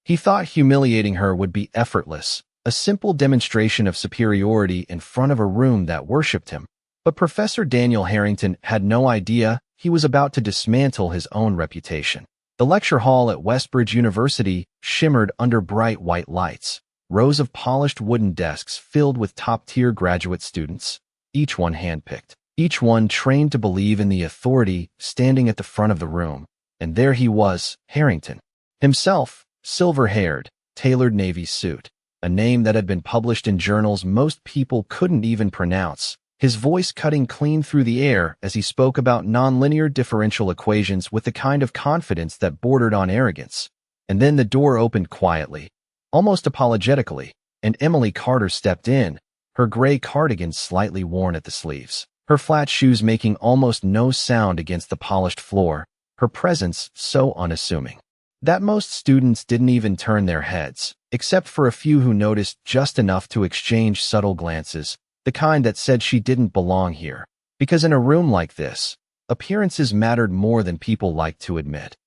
He thought humiliating her would be effortless, a simple demonstration of superiority in front of a room that worshipped him. But Professor Daniel Harrington had no idea he was about to dismantle his own reputation. The lecture hall at Westbridge University shimmered under bright white lights. Rows of polished wooden desks filled with top-tier graduate students, each one handpicked, each one trained to believe in the authority standing at the front of the room. And there he was, Harrington. Himself, silver-haired, tailored navy suit, a name that had been published in journals most people couldn't even pronounce, his voice cutting clean through the air as he spoke about nonlinear differential equations with the kind of confidence that bordered on arrogance. And then the door opened quietly, almost apologetically, and Emily Carter stepped in, her gray cardigan slightly worn at the sleeves, her flat shoes making almost no sound against the polished floor, her presence so unassuming that most students didn't even turn their heads, except for a few who noticed just enough to exchange subtle glances, the kind that said she didn't belong here. Because in a room like this, appearances mattered more than people liked to admit.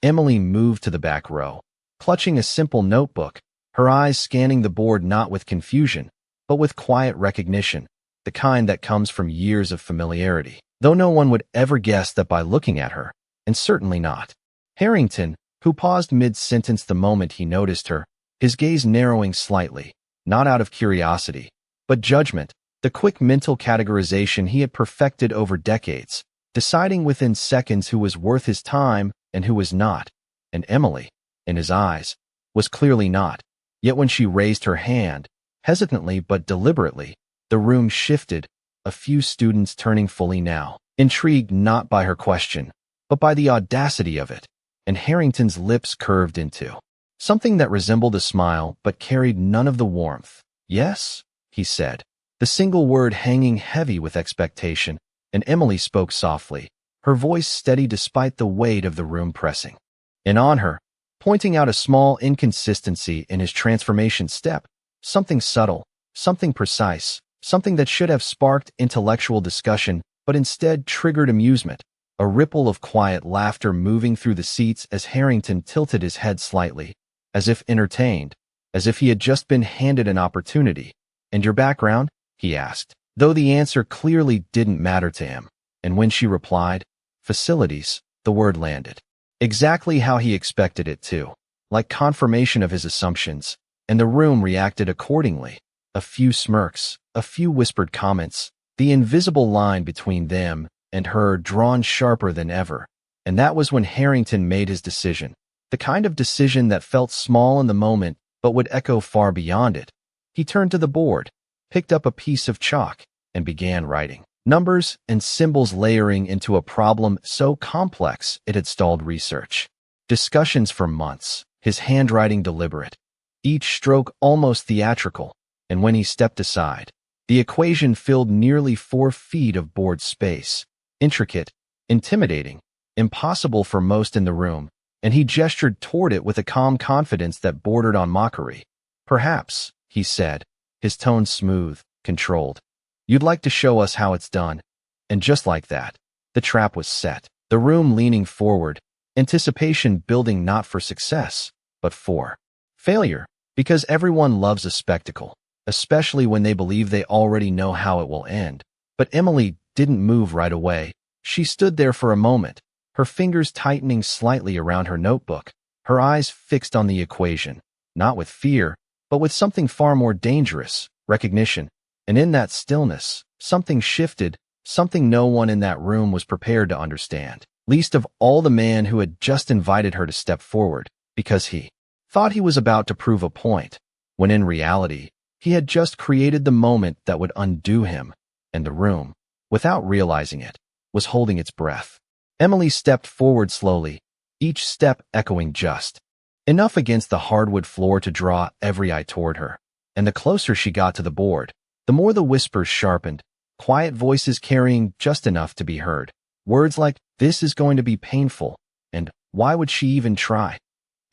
Emily moved to the back row, clutching a simple notebook, her eyes scanning the board not with confusion, but with quiet recognition, the kind that comes from years of familiarity. Though no one would ever guess that by looking at her, and certainly not Harrington, who paused mid-sentence the moment he noticed her, his gaze narrowing slightly, not out of curiosity, but judgment, the quick mental categorization he had perfected over decades, deciding within seconds who was worth his time and who was not. And Emily, in his eyes, was clearly not. Yet when she raised her hand, hesitantly but deliberately, the room shifted, a few students turning fully now, intrigued not by her question, but by the audacity of it, and Harrington's lips curved into something that resembled a smile but carried none of the warmth. "Yes," he said, the single word hanging heavy with expectation, and Emily spoke softly, her voice steady despite the weight of the room pressing in on her, pointing out a small inconsistency in his transformation step, something subtle, something precise, something that should have sparked intellectual discussion but instead triggered amusement, a ripple of quiet laughter moving through the seats as Harrington tilted his head slightly, as if entertained, as if he had just been handed an opportunity. "And your background?" he asked, though the answer clearly didn't matter to him. And when she replied, "Facilities," the word landed exactly how he expected it to, like confirmation of his assumptions, and the room reacted accordingly. A few smirks, a few whispered comments, the invisible line between them and her drawn sharper than ever. And that was when Harrington made his decision, the kind of decision that felt small in the moment but would echo far beyond it. He turned to the board, picked up a piece of chalk, and began writing, numbers and symbols layering into a problem so complex it had stalled research. Discussions for months, his handwriting deliberate, each stroke almost theatrical, and when he stepped aside, the equation filled nearly 4 feet of board space, intricate, intimidating, impossible for most in the room, and he gestured toward it with a calm confidence that bordered on mockery. "Perhaps," he said, his tone smooth, controlled, "you'd like to show us how it's done." And just like that, the trap was set, the room leaning forward, anticipation building not for success, but for failure, because everyone loves a spectacle, especially when they believe they already know how it will end. But Emily didn't move right away. She stood there for a moment, her fingers tightening slightly around her notebook, her eyes fixed on the equation, not with fear, but with something far more dangerous, recognition. And in that stillness, something shifted, something no one in that room was prepared to understand, least of all the man who had just invited her to step forward, because he thought he was about to prove a point, when in reality, he had just created the moment that would undo him, and the room, without realizing it, was holding its breath. Emily stepped forward slowly, each step echoing just enough against the hardwood floor to draw every eye toward her. And the closer she got to the board, the more the whispers sharpened, quiet voices carrying just enough to be heard. Words like, "This is going to be painful," and "Why would she even try?"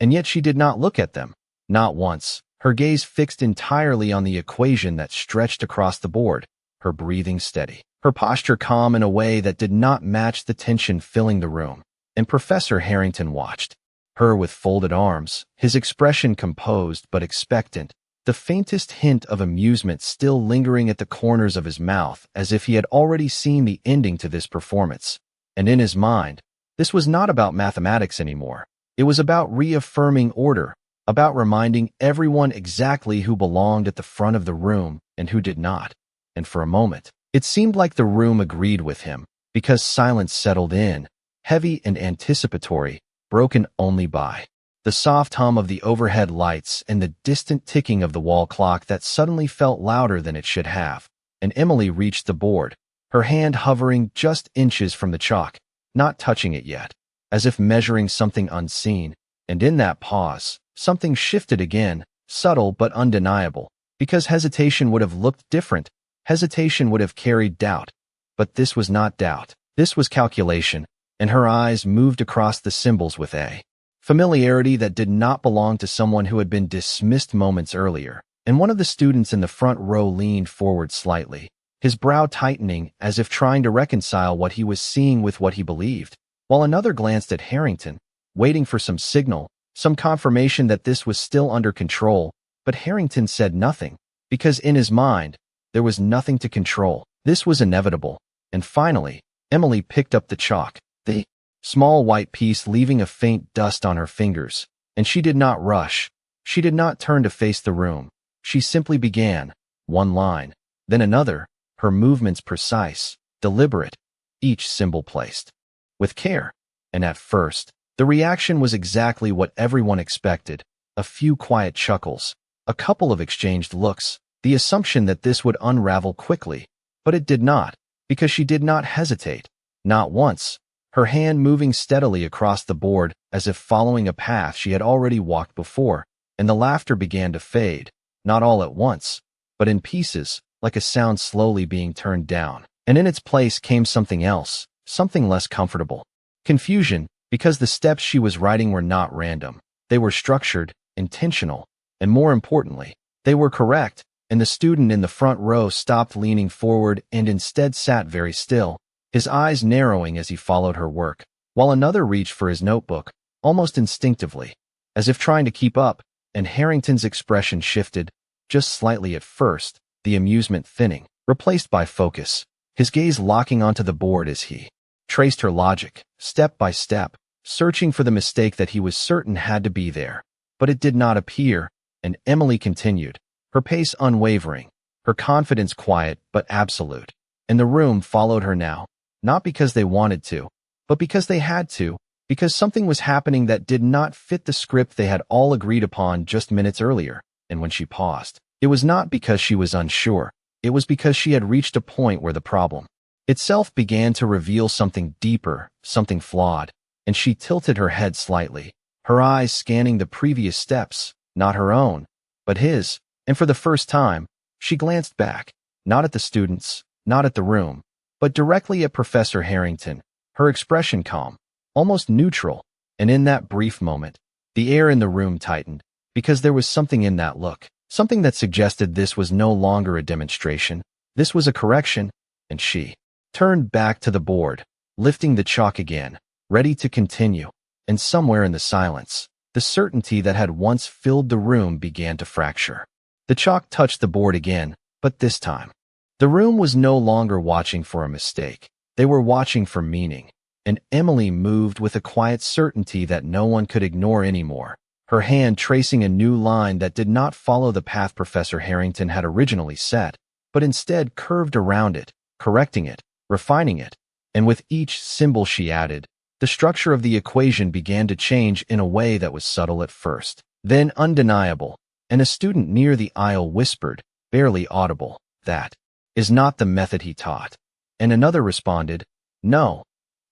And yet she did not look at them, not once, her gaze fixed entirely on the equation that stretched across the board, her breathing steady, her posture calm in a way that did not match the tension filling the room. And Professor Harrington watched, her with folded arms, his expression composed but expectant, the faintest hint of amusement still lingering at the corners of his mouth, as if he had already seen the ending to this performance. And in his mind, this was not about mathematics anymore. It was about reaffirming order, about reminding everyone exactly who belonged at the front of the room and who did not. And for a moment, it seemed like the room agreed with him, because silence settled in, heavy and anticipatory, broken only by the soft hum of the overhead lights and the distant ticking of the wall clock that suddenly felt louder than it should have. And Emily reached the board, her hand hovering just inches from the chalk, not touching it yet, as if measuring something unseen. And in that pause, something shifted again, subtle but undeniable, because hesitation would have looked different. Hesitation would have carried doubt. But this was not doubt. This was calculation, and her eyes moved across the symbols with a familiarity that did not belong to someone who had been dismissed moments earlier. And one of the students in the front row leaned forward slightly, his brow tightening as if trying to reconcile what he was seeing with what he believed, while another glanced at Harrington, waiting for some signal, some confirmation that this was still under control. But Harrington said nothing, because in his mind, there was nothing to control. This was inevitable. And finally, Emily picked up the chalk, the small white piece leaving a faint dust on her fingers, and she did not rush. She did not turn to face the room. She simply began, one line, then another, her movements precise, deliberate, each symbol placed with care. And at first, the reaction was exactly what everyone expected: a few quiet chuckles, a couple of exchanged looks, the assumption that this would unravel quickly. But it did not, because she did not hesitate, not once, her hand moving steadily across the board as if following a path she had already walked before. And the laughter began to fade, not all at once, but in pieces, like a sound slowly being turned down. And in its place came something else, something less comfortable. Confusion, because the steps she was writing were not random. They were structured, intentional, and more importantly, they were correct. And the student in the front row stopped leaning forward and instead sat very still, his eyes narrowing as he followed her work, while another reached for his notebook, almost instinctively, as if trying to keep up. And Harrington's expression shifted, just slightly at first, the amusement thinning, replaced by focus, his gaze locking onto the board as he traced her logic, step by step, searching for the mistake that he was certain had to be there. But it did not appear, and Emily continued, her pace unwavering, her confidence quiet but absolute. And the room followed her now, not because they wanted to, but because they had to, because something was happening that did not fit the script they had all agreed upon just minutes earlier. And when she paused, it was not because she was unsure, it was because she had reached a point where the problem itself began to reveal something deeper, something flawed. And she tilted her head slightly, her eyes scanning the previous steps, not her own, but his. And for the first time, she glanced back, not at the students, not at the room, but directly at Professor Harrington, her expression calm, almost neutral. And in that brief moment, the air in the room tightened, because there was something in that look, something that suggested this was no longer a demonstration, this was a correction. And she turned back to the board, lifting the chalk again, ready to continue. And somewhere in the silence, the certainty that had once filled the room began to fracture. The chalk touched the board again, but this time, the room was no longer watching for a mistake. They were watching for meaning. And Emily moved with a quiet certainty that no one could ignore anymore, her hand tracing a new line that did not follow the path Professor Harrington had originally set, but instead curved around it, correcting it, refining it. And with each symbol she added, the structure of the equation began to change in a way that was subtle at first, then undeniable. And a student near the aisle whispered, barely audible, "That is not the method he taught." And another responded, "No,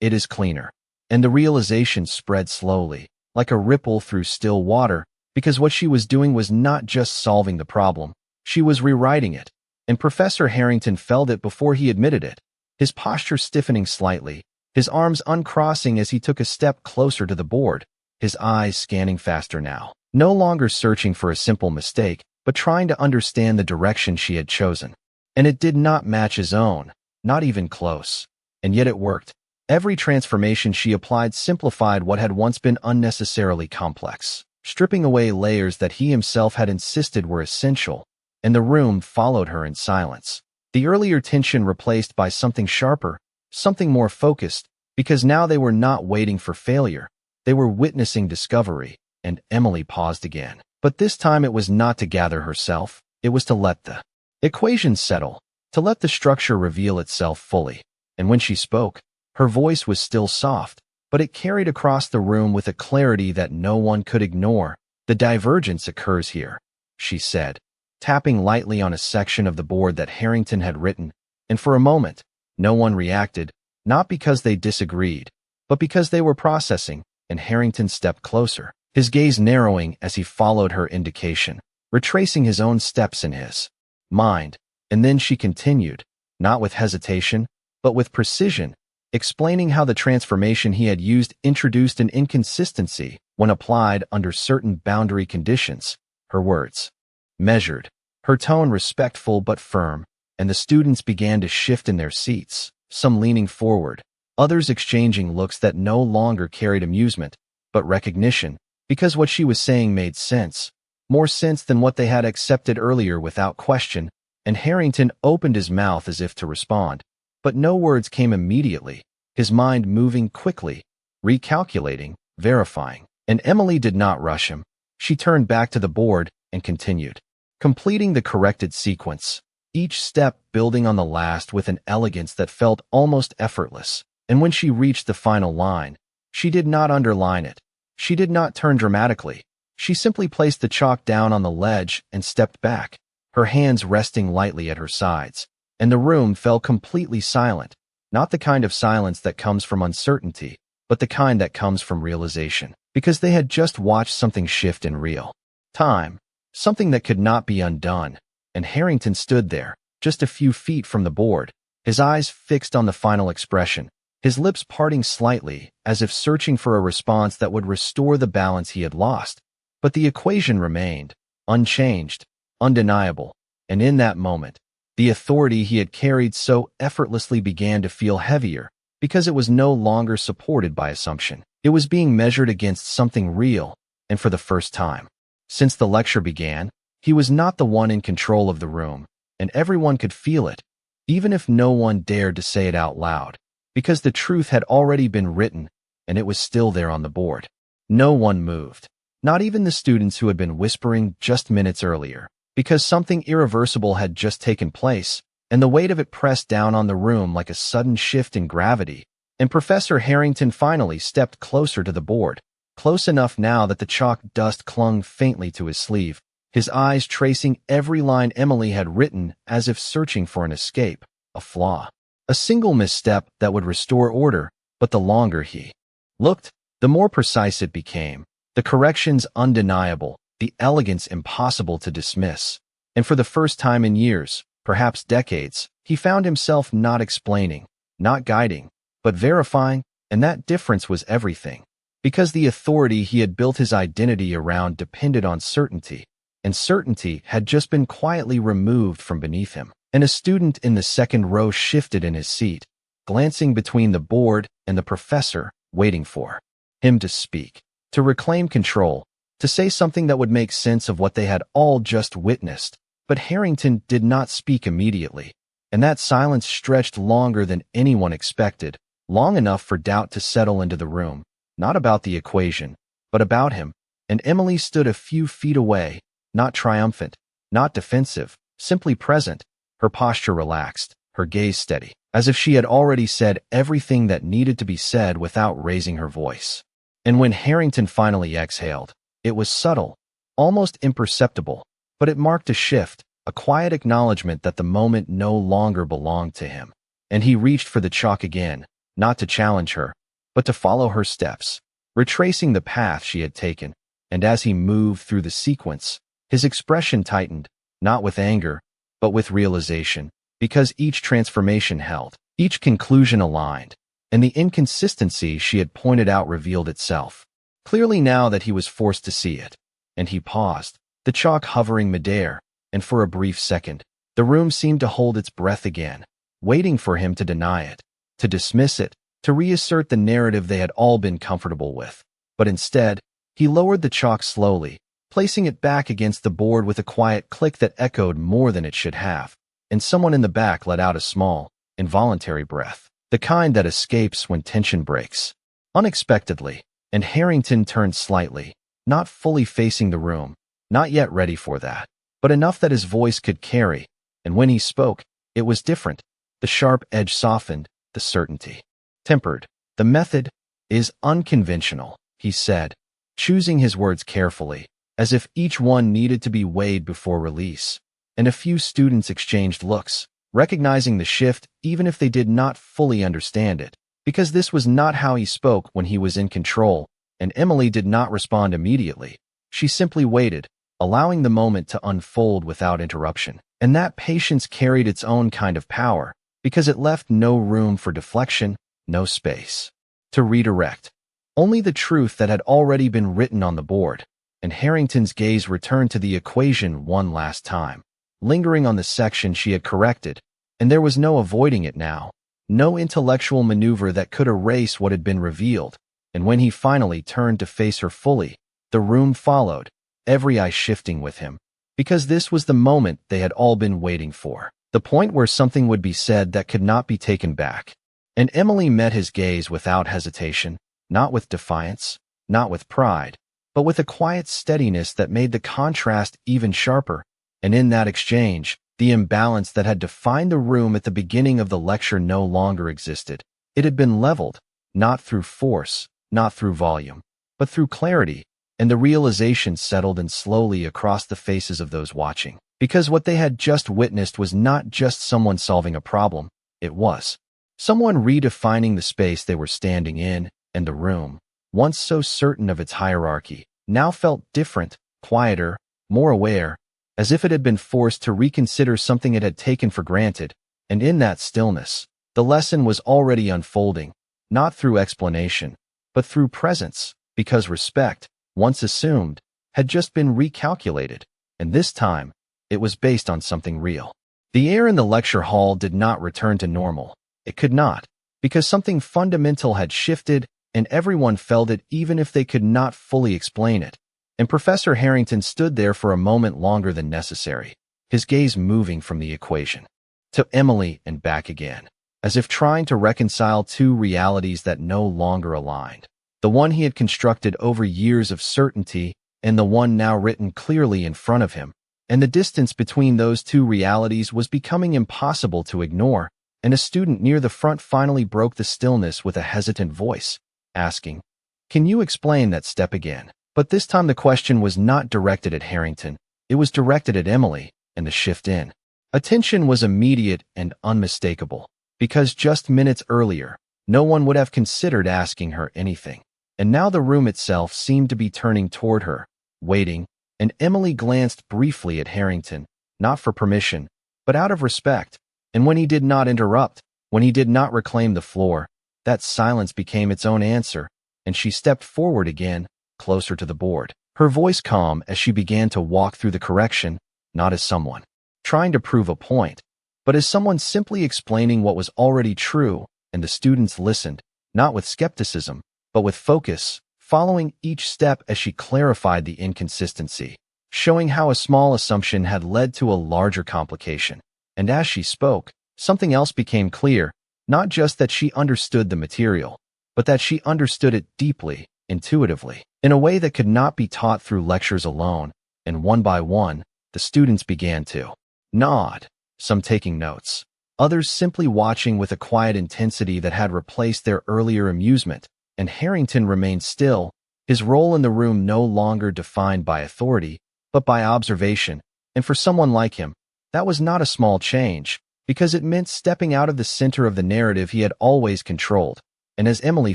it is cleaner." And the realization spread slowly, like a ripple through still water, because what she was doing was not just solving the problem, she was rewriting it. And Professor Harrington felt it before he admitted it, his posture stiffening slightly, his arms uncrossing as he took a step closer to the board, his eyes scanning faster now, no longer searching for a simple mistake, but trying to understand the direction she had chosen. And it did not match his own, not even close. And yet it worked. Every transformation she applied simplified what had once been unnecessarily complex, stripping away layers that he himself had insisted were essential, and the room followed her in silence. The earlier tension replaced by something sharper, something more focused, because now they were not waiting for failure, they were witnessing discovery, and Emily paused again. But this time it was not to gather herself, it was to let the equation settle, to let the structure reveal itself fully. And when she spoke, her voice was still soft, but it carried across the room with a clarity that no one could ignore. "The divergence occurs here," she said, tapping lightly on a section of the board that Harrington had written, and for a moment, no one reacted, not because they disagreed, but because they were processing, and Harrington stepped closer, his gaze narrowing as he followed her indication, retracing his own steps in his mind. And then she continued, not with hesitation, but with precision, explaining how the transformation he had used introduced an inconsistency when applied under certain boundary conditions. Her words measured, her tone respectful but firm, and the students began to shift in their seats, some leaning forward, others exchanging looks that no longer carried amusement, but recognition, because what she was saying made sense, more sense than what they had accepted earlier without question. And Harrington opened his mouth as if to respond, but no words came immediately, his mind moving quickly, recalculating, verifying. And Emily did not rush him. She turned back to the board and continued, completing the corrected sequence, each step building on the last with an elegance that felt almost effortless. And when she reached the final line, she did not underline it. She did not turn dramatically. She simply placed the chalk down on the ledge and stepped back, her hands resting lightly at her sides, and the room fell completely silent, not the kind of silence that comes from uncertainty, but the kind that comes from realization, because they had just watched something shift in real time, something that could not be undone. And Harrington stood there, just a few feet from the board, his eyes fixed on the final expression, his lips parting slightly, as if searching for a response that would restore the balance he had lost. But the equation remained, unchanged, undeniable, and in that moment, the authority he had carried so effortlessly began to feel heavier, because it was no longer supported by assumption. It was being measured against something real, and for the first time since the lecture began, he was not the one in control of the room, and everyone could feel it, even if no one dared to say it out loud, because the truth had already been written, and it was still there on the board. No one moved, not even the students who had been whispering just minutes earlier, because something irreversible had just taken place, and the weight of it pressed down on the room like a sudden shift in gravity. And Professor Harrington finally stepped closer to the board, close enough now that the chalk dust clung faintly to his sleeve, his eyes tracing every line Emily had written as if searching for an escape, a flaw, a single misstep that would restore order. But the longer he looked, the more precise it became, the corrections undeniable, the elegance impossible to dismiss. And for the first time in years, perhaps decades, he found himself not explaining, not guiding, but verifying, and that difference was everything. Because the authority he had built his identity around depended on certainty, and certainty had just been quietly removed from beneath him. And a student in the second row shifted in his seat, glancing between the board and the professor, waiting for him to speak, to reclaim control, to say something that would make sense of what they had all just witnessed. But Harrington did not speak immediately, and that silence stretched longer than anyone expected, long enough for doubt to settle into the room, not about the equation, but about him. And Emily stood a few feet away, not triumphant, not defensive, simply present, her posture relaxed, her gaze steady, as if she had already said everything that needed to be said without raising her voice. And when Harrington finally exhaled, it was subtle, almost imperceptible, but it marked a shift, a quiet acknowledgment that the moment no longer belonged to him. And he reached for the chalk again, not to challenge her, but to follow her steps, retracing the path she had taken. And as he moved through the sequence, his expression tightened, not with anger, but with realization, because each transformation held, each conclusion aligned, and the inconsistency she had pointed out revealed itself, clearly now that he was forced to see it. And he paused, the chalk hovering midair, and for a brief second, the room seemed to hold its breath again, waiting for him to deny it, to dismiss it, to reassert the narrative they had all been comfortable with. But instead, he lowered the chalk slowly, placing it back against the board with a quiet click that echoed more than it should have. And someone in the back let out a small, involuntary breath, the kind that escapes when tension breaks. Unexpectedly, and Harrington turned slightly, not fully facing the room, not yet ready for that, but enough that his voice could carry, and when he spoke, it was different. The sharp edge softened, the certainty tempered. The method is unconventional, he said, choosing his words carefully, as if each one needed to be weighed before release. And a few students exchanged looks, recognizing the shift even if they did not fully understand it, because this was not how he spoke when he was in control, and Emily did not respond immediately. She simply waited, allowing the moment to unfold without interruption. And that patience carried its own kind of power, because it left no room for deflection, no space to redirect. Only the truth that had already been written on the board, and Harrington's gaze returned to the equation one last time, lingering on the section she had corrected, and there was no avoiding it now, no intellectual maneuver that could erase what had been revealed. And when he finally turned to face her fully, the room followed, every eye shifting with him, because this was the moment they had all been waiting for, the point where something would be said that could not be taken back. And Emily met his gaze without hesitation, not with defiance, not with pride, but with a quiet steadiness that made the contrast even sharper. And in that exchange, the imbalance that had defined the room at the beginning of the lecture no longer existed. It had been leveled, not through force, not through volume, but through clarity, and the realization settled in slowly across the faces of those watching. Because what they had just witnessed was not just someone solving a problem, it was someone redefining the space they were standing in, and the room, once so certain of its hierarchy, now felt different, quieter, more aware, as if it had been forced to reconsider something it had taken for granted. And in that stillness, the lesson was already unfolding, not through explanation, but through presence, because respect, once assumed, had just been recalculated, and this time, it was based on something real. The air in the lecture hall did not return to normal. It could not, because something fundamental had shifted, and everyone felt it even if they could not fully explain it. And Professor Harrington stood there for a moment longer than necessary, his gaze moving from the equation to Emily and back again, as if trying to reconcile two realities that no longer aligned. The one he had constructed over years of certainty, and the one now written clearly in front of him. And the distance between those two realities was becoming impossible to ignore, and a student near the front finally broke the stillness with a hesitant voice, asking, "Can you explain that step again?" But this time the question was not directed at Harrington, it was directed at Emily, and the shift in attention was immediate and unmistakable, because just minutes earlier, no one would have considered asking her anything. And now the room itself seemed to be turning toward her, waiting, and Emily glanced briefly at Harrington, not for permission, but out of respect. And when he did not interrupt, when he did not reclaim the floor, that silence became its own answer, and she stepped forward again, closer to the board, her voice calm as she began to walk through the correction, not as someone trying to prove a point, but as someone simply explaining what was already true. And the students listened, not with skepticism, but with focus, following each step as she clarified the inconsistency, showing how a small assumption had led to a larger complication. And as she spoke, something else became clear, not just that she understood the material, but that she understood it deeply, intuitively, in a way that could not be taught through lectures alone. And one by one, the students began to nod, some taking notes, others simply watching with a quiet intensity that had replaced their earlier amusement. And Harrington remained still, his role in the room no longer defined by authority, but by observation. And for someone like him, that was not a small change, because it meant stepping out of the center of the narrative he had always controlled. And as Emily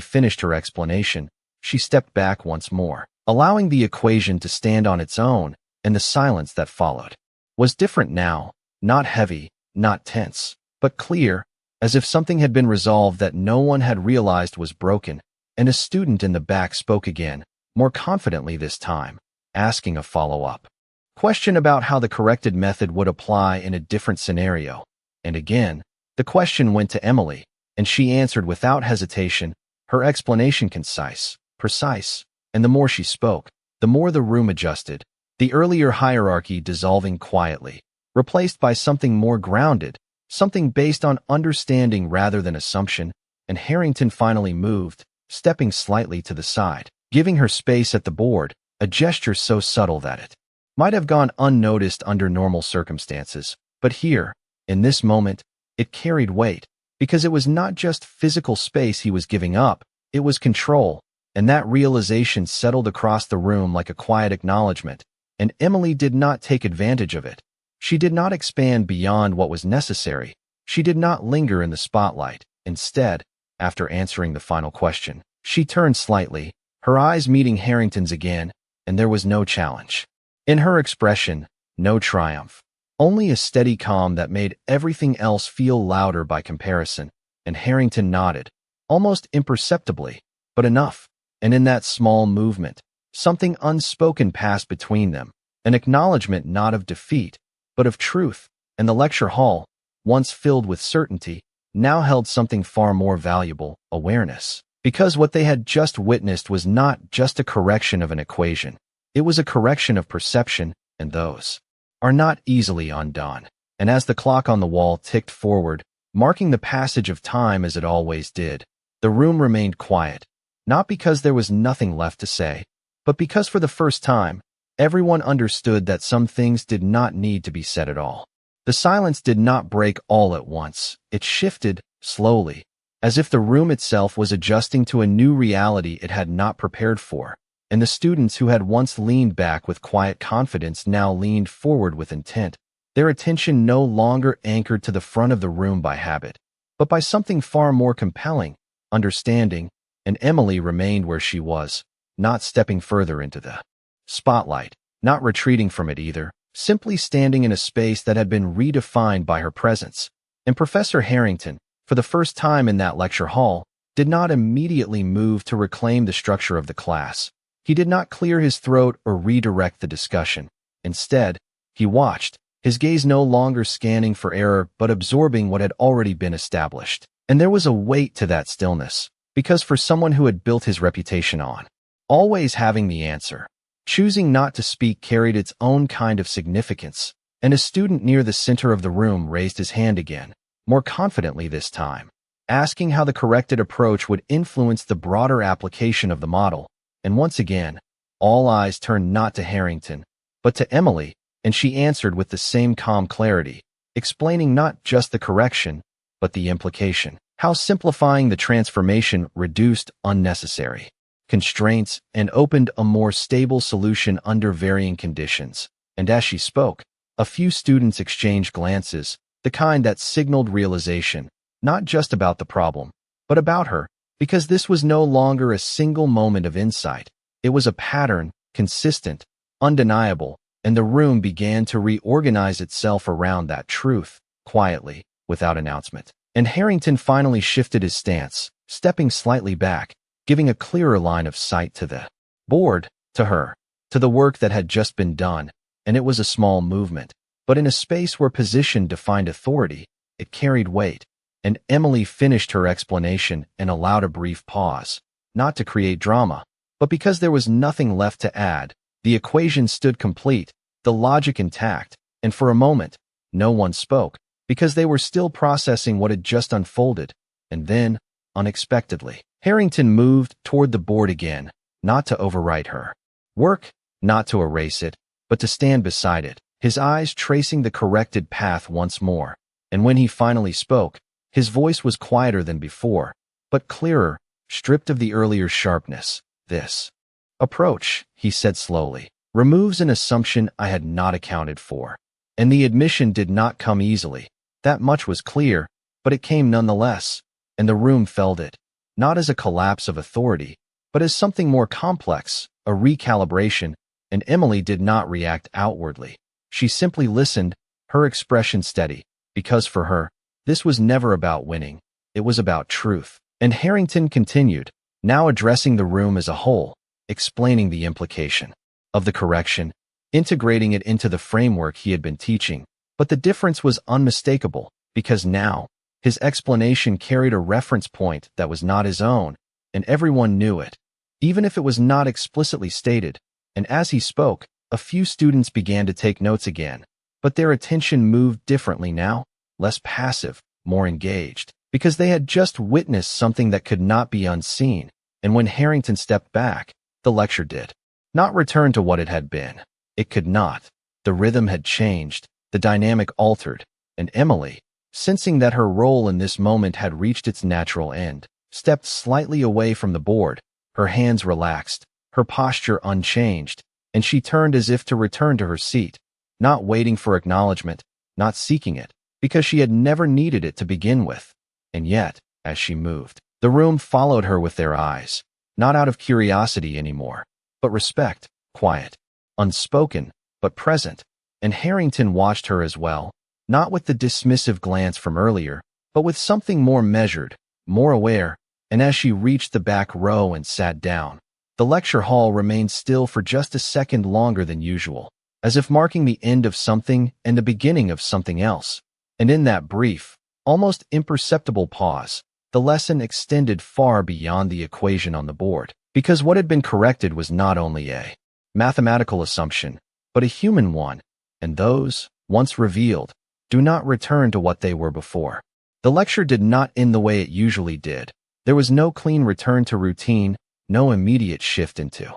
finished her explanation, she stepped back once more, allowing the equation to stand on its own, and the silence that followed was different now, not heavy, not tense, but clear, as if something had been resolved that no one had realized was broken. And a student in the back spoke again, more confidently this time, asking a follow-up question about how the corrected method would apply in a different scenario. And again, the question went to Emily, and she answered without hesitation, her explanation concise, precise, and the more she spoke, the more the room adjusted, the earlier hierarchy dissolving quietly, replaced by something more grounded, something based on understanding rather than assumption, and Harrington finally moved, stepping slightly to the side, giving her space at the board, a gesture so subtle that it might have gone unnoticed under normal circumstances. But here, in this moment, it carried weight, because it was not just physical space he was giving up, it was control, and that realization settled across the room like a quiet acknowledgment, and Emily did not take advantage of it. She did not expand beyond what was necessary. She did not linger in the spotlight. Instead, after answering the final question, she turned slightly, her eyes meeting Harrington's again, and there was no challenge in her expression, no triumph, only a steady calm that made everything else feel louder by comparison, and Harrington nodded, almost imperceptibly, but enough, and in that small movement, something unspoken passed between them, an acknowledgment not of defeat, but of truth, and the lecture hall, once filled with certainty, now held something far more valuable, awareness. Because what they had just witnessed was not just a correction of an equation, it was a correction of perception, and those are not easily undone. And as the clock on the wall ticked forward, marking the passage of time as it always did, the room remained quiet, not because there was nothing left to say, but because for the first time, everyone understood that some things did not need to be said at all. The silence did not break all at once. It shifted, slowly, as if the room itself was adjusting to a new reality it had not prepared for, and the students who had once leaned back with quiet confidence now leaned forward with intent, their attention no longer anchored to the front of the room by habit, but by something far more compelling, understanding, and Emily remained where she was, not stepping further into the spotlight, not retreating from it either, simply standing in a space that had been redefined by her presence. And Professor Harrington, for the first time in that lecture hall, did not immediately move to reclaim the structure of the class. He did not clear his throat or redirect the discussion. Instead, he watched, his gaze no longer scanning for error but absorbing what had already been established. And there was a weight to that stillness, because for someone who had built his reputation on always having the answer, choosing not to speak carried its own kind of significance, and a student near the center of the room raised his hand again, more confidently this time, asking how the corrected approach would influence the broader application of the model. And once again, all eyes turned not to Harrington, but to Emily, and she answered with the same calm clarity, explaining not just the correction, but the implication, how simplifying the transformation reduced unnecessary constraints and opened a more stable solution under varying conditions. And as she spoke, a few students exchanged glances, the kind that signaled realization, not just about the problem, but about her, because this was no longer a single moment of insight. It was a pattern, consistent, undeniable, and the room began to reorganize itself around that truth, quietly, without announcement. And Harrington finally shifted his stance, stepping slightly back, giving a clearer line of sight to the board, to her, to the work that had just been done, and it was a small movement. But in a space where position defined authority, it carried weight, and Emily finished her explanation and allowed a brief pause, not to create drama, but because there was nothing left to add. The equation stood complete, the logic intact, and for a moment, no one spoke, because they were still processing what had just unfolded. And then, unexpectedly, Harrington moved toward the board again, not to overwrite her work, not to erase it, but to stand beside it, his eyes tracing the corrected path once more. And when he finally spoke, his voice was quieter than before, but clearer, stripped of the earlier sharpness. This approach, he said slowly, removes an assumption I had not accounted for. And the admission did not come easily. That much was clear, but it came nonetheless, and the room felt it, not as a collapse of authority, but as something more complex, a recalibration, and Emily did not react outwardly. She simply listened, her expression steady, because for her, this was never about winning, it was about truth. And Harrington continued, now addressing the room as a whole, explaining the implication of the correction, integrating it into the framework he had been teaching. But the difference was unmistakable, because now, His explanation carried a reference point that was not his own, and everyone knew it, even if it was not explicitly stated. And as he spoke, a few students began to take notes again, but their attention moved differently now, less passive, more engaged, because they had just witnessed something that could not be unseen. And when Harrington stepped back, the lecture did not return to what it had been. It could not. The rhythm had changed, the dynamic altered, and Emily, sensing that her role in this moment had reached its natural end, stepped slightly away from the board, her hands relaxed, her posture unchanged, and she turned as if to return to her seat, not waiting for acknowledgment, not seeking it, because she had never needed it to begin with. And yet, as she moved, the room followed her with their eyes, not out of curiosity anymore, but respect, quiet, unspoken, but present. And Harrington watched her as well, not with the dismissive glance from earlier, but with something more measured, more aware. And as she reached the back row and sat down, the lecture hall remained still for just a second longer than usual, as if marking the end of something and the beginning of something else. And in that brief, almost imperceptible pause, the lesson extended far beyond the equation on the board, because what had been corrected was not only a mathematical assumption, but a human one, and those, once revealed, do not return to what they were before. The lecture did not end the way it usually did. There was no clean return to routine, no immediate shift into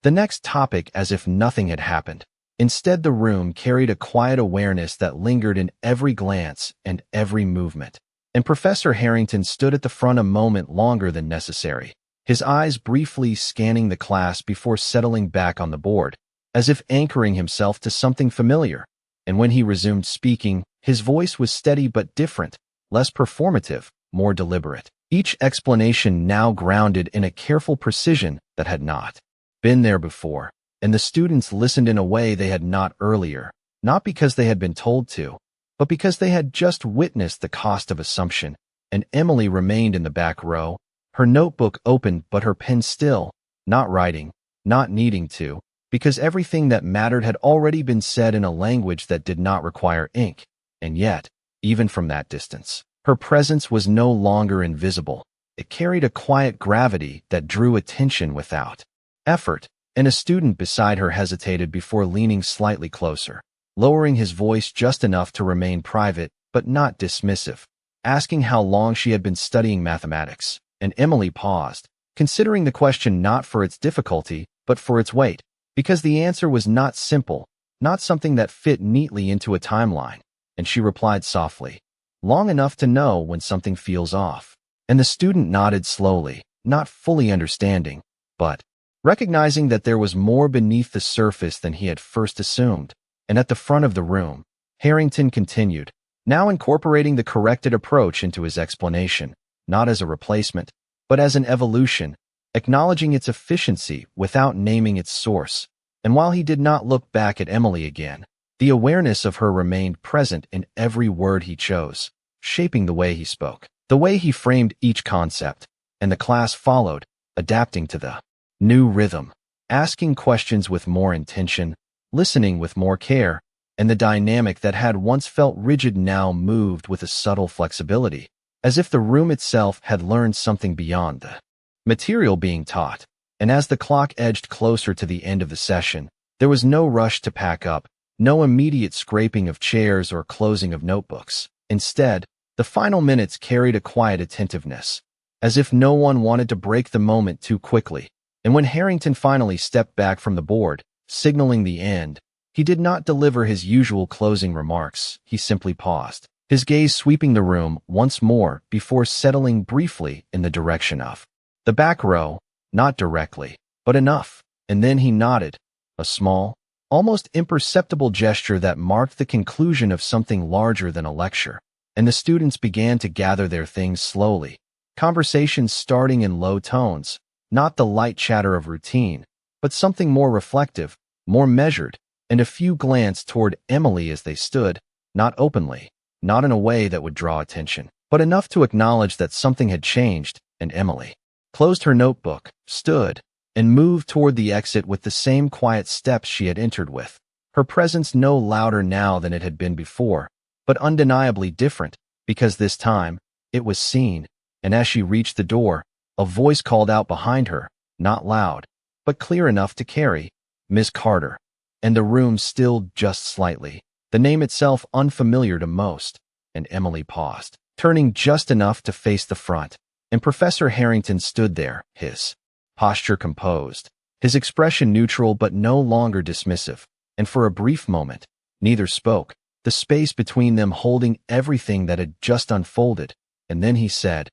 the next topic as if nothing had happened. Instead, the room carried a quiet awareness that lingered in every glance and every movement. And Professor Harrington stood at the front a moment longer than necessary, his eyes briefly scanning the class before settling back on the board, as if anchoring himself to something familiar. And when he resumed speaking, his voice was steady but different, less performative, more deliberate. Each explanation now grounded in a careful precision that had not been there before, and the students listened in a way they had not earlier, not because they had been told to, but because they had just witnessed the cost of assumption. And Emily remained in the back row, her notebook open but her pen still, not writing, not needing to, because everything that mattered had already been said in a language that did not require ink. And yet, even from that distance, her presence was no longer invisible. It carried a quiet gravity that drew attention without effort, and a student beside her hesitated before leaning slightly closer, lowering his voice just enough to remain private but not dismissive, asking how long she had been studying mathematics. And Emily paused, considering the question not for its difficulty, but for its weight, because the answer was not simple, not something that fit neatly into a timeline. And she replied softly, "Long enough to know when something feels off." And the student nodded slowly, not fully understanding, but recognizing that there was more beneath the surface than he had first assumed. And at the front of the room, Harrington continued, now incorporating the corrected approach into his explanation, not as a replacement, but as an evolution, acknowledging its efficiency without naming its source. And while he did not look back at Emily again, the awareness of her remained present in every word he chose, shaping the way he spoke, the way he framed each concept. And the class followed, adapting to the new rhythm, asking questions with more intention, listening with more care, and the dynamic that had once felt rigid now moved with a subtle flexibility, as if the room itself had learned something beyond the material being taught. And as the clock edged closer to the end of the session, there was no rush to pack up, no immediate scraping of chairs or closing of notebooks. Instead, the final minutes carried a quiet attentiveness, as if no one wanted to break the moment too quickly. And when Harrington finally stepped back from the board, signaling the end, he did not deliver his usual closing remarks. He simply paused, his gaze sweeping the room once more before settling briefly in the direction of the back row, not directly, but enough. And then he nodded, a small, almost imperceptible gesture that marked the conclusion of something larger than a lecture. And the students began to gather their things slowly, conversations starting in low tones, not the light chatter of routine, but something more reflective, more measured. And a few glanced toward Emily as they stood, not openly, not in a way that would draw attention, but enough to acknowledge that something had changed. And Emily closed her notebook, stood, and moved toward the exit with the same quiet steps she had entered with, her presence no louder now than it had been before, but undeniably different, because this time, It was seen, and as she reached the door, a voice called out behind her, not loud, but clear enough to carry, "Miss Carter," and the room stilled just slightly, the name itself unfamiliar to most, and Emily paused, turning just enough to face the front, and Professor Harrington stood there, his posture composed, his expression neutral but no longer dismissive, and for a brief moment, neither spoke, the space between them holding everything that had just unfolded, and then he said,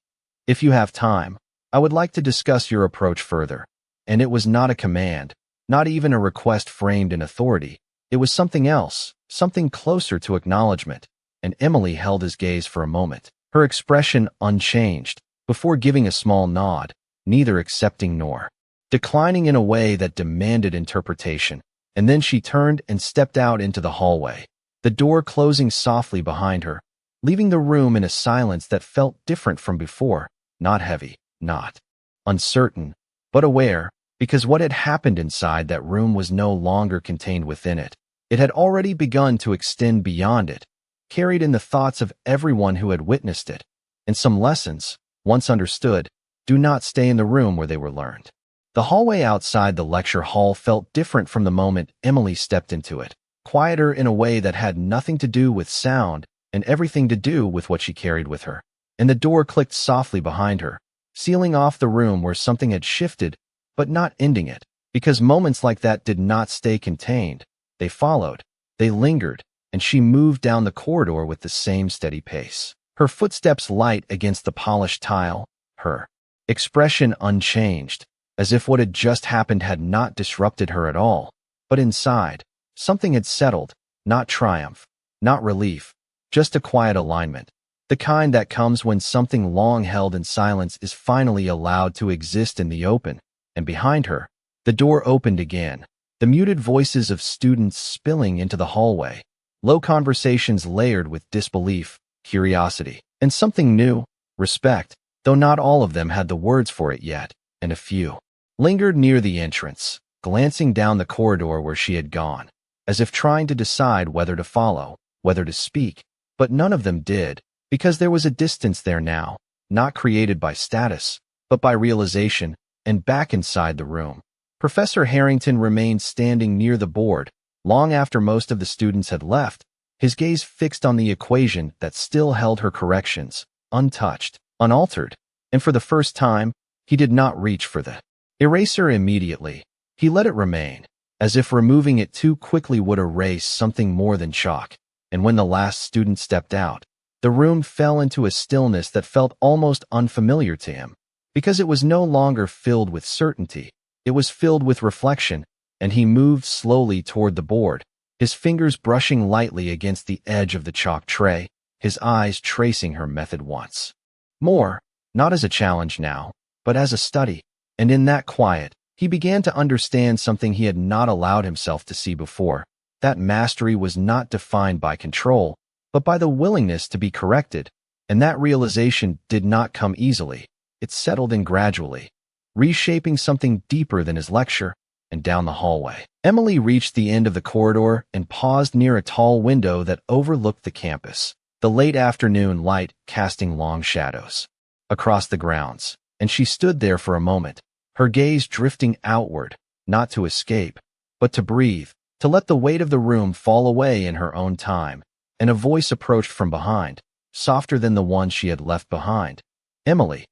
"If you have time, I would like to discuss your approach further." And it was not a command, not even a request framed in authority. It was something else, something closer to acknowledgment, and Emily held his gaze for a moment, her expression unchanged, before giving a small nod, neither accepting nor declining in a way that demanded interpretation, and then she turned and stepped out into the hallway, the door closing softly behind her, leaving the room in a silence that felt different from before, not heavy, not uncertain, but aware, because what had happened inside that room was no longer contained within it. It had already begun to extend beyond it, carried in the thoughts of everyone who had witnessed it, and some lessons, once understood, do not stay in the room where they were learned. The hallway outside the lecture hall felt different from the moment Emily stepped into it, quieter in a way that had nothing to do with sound and everything to do with what she carried with her. And the door clicked softly behind her, sealing off the room where something had shifted, but not ending it, because moments like that did not stay contained. They followed, they lingered, and she moved down the corridor with the same steady pace, her footsteps light against the polished tile, her expression unchanged, as if what had just happened had not disrupted her at all. But inside, something had settled, not triumph, not relief, just a quiet alignment, the kind that comes when something long held in silence is finally allowed to exist in the open. And behind her, the door opened again, the muted voices of students spilling into the hallway, low conversations layered with disbelief, curiosity, and something new, respect, though not all of them had the words for it yet, and a few lingered near the entrance, glancing down the corridor where she had gone, as if trying to decide whether to follow, whether to speak, but none of them did, because there was a distance there now, not created by status, but by realization. And back inside the room, Professor Harrington remained standing near the board, long after most of the students had left, his gaze fixed on the equation that still held her corrections, untouched, unaltered, and for the first time, he did not reach for the eraser immediately. He let it remain, as if removing it too quickly would erase something more than chalk. And when the last student stepped out, the room fell into a stillness that felt almost unfamiliar to him, because it was no longer filled with certainty. It was filled with reflection, and he moved slowly toward the board, his fingers brushing lightly against the edge of the chalk tray, his eyes tracing her method once more, not as a challenge now, but as a study. And in that quiet, he began to understand something he had not allowed himself to see before, that mastery was not defined by control, but by the willingness to be corrected, and that realization did not come easily. It settled in gradually, reshaping something deeper than his lecture. And down the hallway, Emily reached the end of the corridor and paused near a tall window that overlooked the campus, the late afternoon light casting long shadows across the grounds. And she stood there for a moment, her gaze drifting outward, not to escape, but to breathe, to let the weight of the room fall away in her own time. And a voice approached from behind, softer than the one she had left behind. "Emily."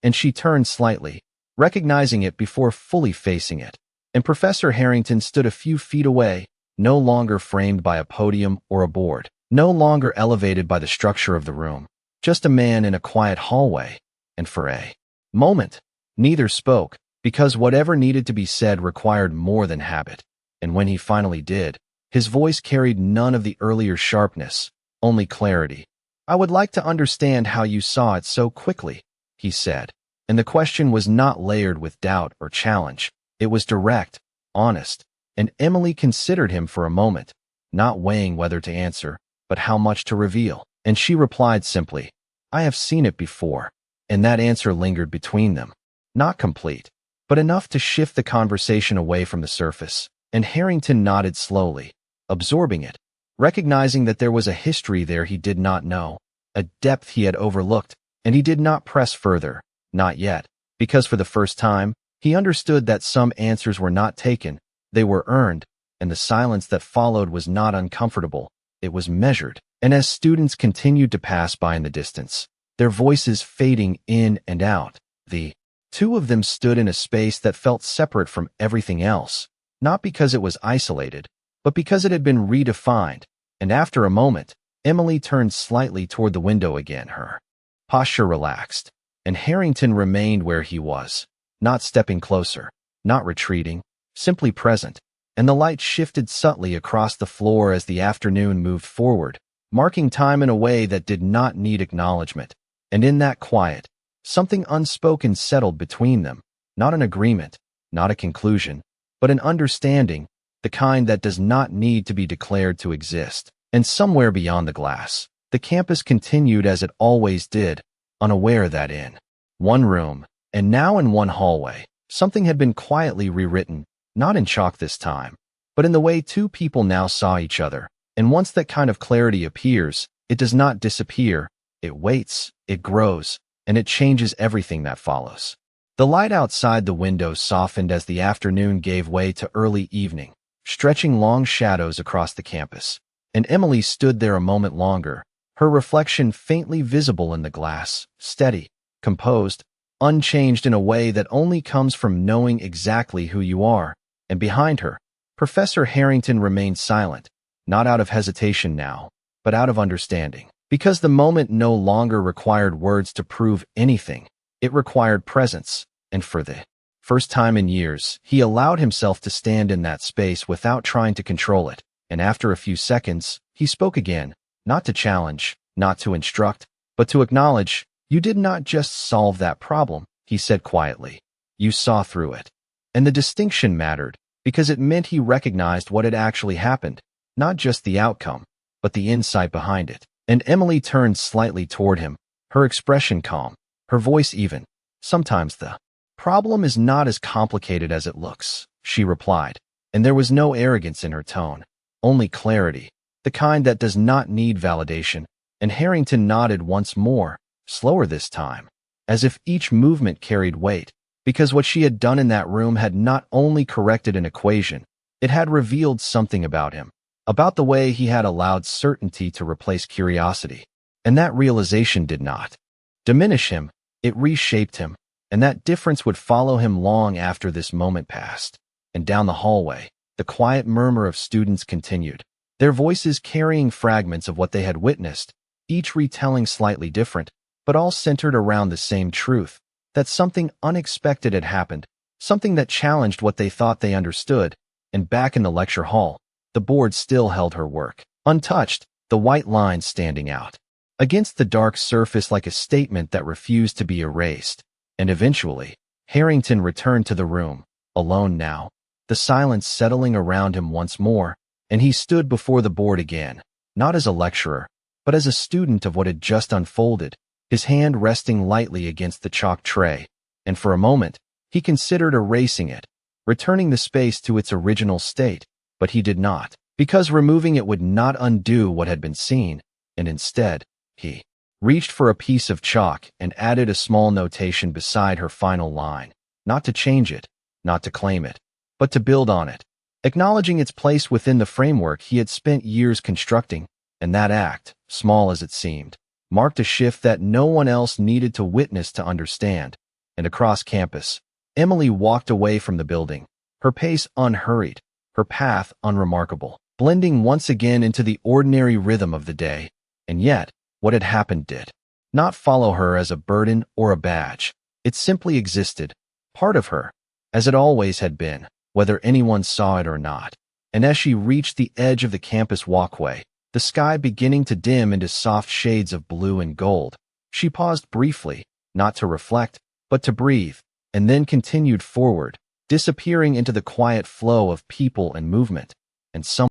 And she turned slightly, recognizing it before fully facing it. And Professor Harrington stood a few feet away, no longer framed by a podium or a board, no longer elevated by the structure of the room, just a man in a quiet hallway. And for a moment, neither spoke, because whatever needed to be said required more than habit. And when he finally did, his voice carried none of the earlier sharpness, only clarity. "I would like to understand how you saw it so quickly," he said, and the question was not layered with doubt or challenge. It was direct, honest, and Emily considered him for a moment, not weighing whether to answer, but how much to reveal. And she replied simply, "I have seen it before." And that answer lingered between them, not complete, but enough to shift the conversation away from the surface. And Harrington nodded slowly, absorbing it, recognizing that there was a history there he did not know, a depth he had overlooked, And he did not press further, not yet, because for the first time, he understood that some answers were not taken, they were earned, and the silence that followed was not uncomfortable, it was measured. And as students continued to pass by in the distance, their voices fading in and out, the two of them stood in a space that felt separate from everything else, not because it was isolated, but because it had been redefined. And after a moment, Emily turned slightly toward the window again, her posture relaxed, and Harrington remained where he was, not stepping closer, not retreating, simply present, and the light shifted subtly across the floor as the afternoon moved forward, marking time in a way that did not need acknowledgment. And in that quiet, something unspoken settled between them, not an agreement, not a conclusion, but an understanding, the kind that does not need to be declared to exist. And somewhere beyond the glass, the campus continued as it always did, unaware that in one room, and now in one hallway, something had been quietly rewritten, not in chalk this time, but in the way two people now saw each other. And once that kind of clarity appears, it does not disappear, it waits, it grows, and it changes everything that follows. The light outside the window softened as the afternoon gave way to early evening, stretching long shadows across the campus. And Emily stood there a moment longer, her reflection faintly visible in the glass, steady, composed, unchanged in a way that only comes from knowing exactly who you are. And behind her, Professor Harrington remained silent, not out of hesitation now, but out of understanding. Because the moment no longer required words to prove anything, it required presence, and for the first time in years, he allowed himself to stand in that space without trying to control it. And after a few seconds, he spoke again, not to challenge, not to instruct, but to acknowledge. "You did not just solve that problem," he said quietly. "You saw through it." And the distinction mattered, because it meant he recognized what had actually happened, not just the outcome, but the insight behind it. And Emily turned slightly toward him, her expression calm, her voice even. "Sometimes the problem is not as complicated as it looks," she replied, and there was no arrogance in her tone. Only clarity, the kind that does not need validation. And Harrington nodded once more, slower this time, as if each movement carried weight, because what she had done in that room had not only corrected an equation, it had revealed something about him, about the way he had allowed certainty to replace curiosity. And that realization did not diminish him, it reshaped him, and that difference would follow him long after this moment passed. And down the hallway, the quiet murmur of students continued, their voices carrying fragments of what they had witnessed, each retelling slightly different, but all centered around the same truth, that something unexpected had happened, something that challenged what they thought they understood. And back in the lecture hall, the board still held her work, untouched, the white lines standing out against the dark surface like a statement that refused to be erased. And eventually, Harrington returned to the room, alone now, the silence settling around him once more, and he stood before the board again, not as a lecturer, but as a student of what had just unfolded, his hand resting lightly against the chalk tray. And for a moment, he considered erasing it, returning the space to its original state, but he did not, because removing it would not undo what had been seen, and instead, he reached for a piece of chalk and added a small notation beside her final line, not to change it, not to claim it, but to build on it, acknowledging its place within the framework he had spent years constructing. And that act, small as it seemed, marked a shift that no one else needed to witness to understand. And across campus, Emily walked away from the building, her pace unhurried, her path unremarkable, blending once again into the ordinary rhythm of the day. And yet, what had happened did not follow her as a burden or a badge. It simply existed, part of her, as it always had been, whether anyone saw it or not. And as she reached the edge of the campus walkway, the sky beginning to dim into soft shades of blue and gold, she paused briefly, not to reflect, but to breathe, and then continued forward, disappearing into the quiet flow of people and movement. And some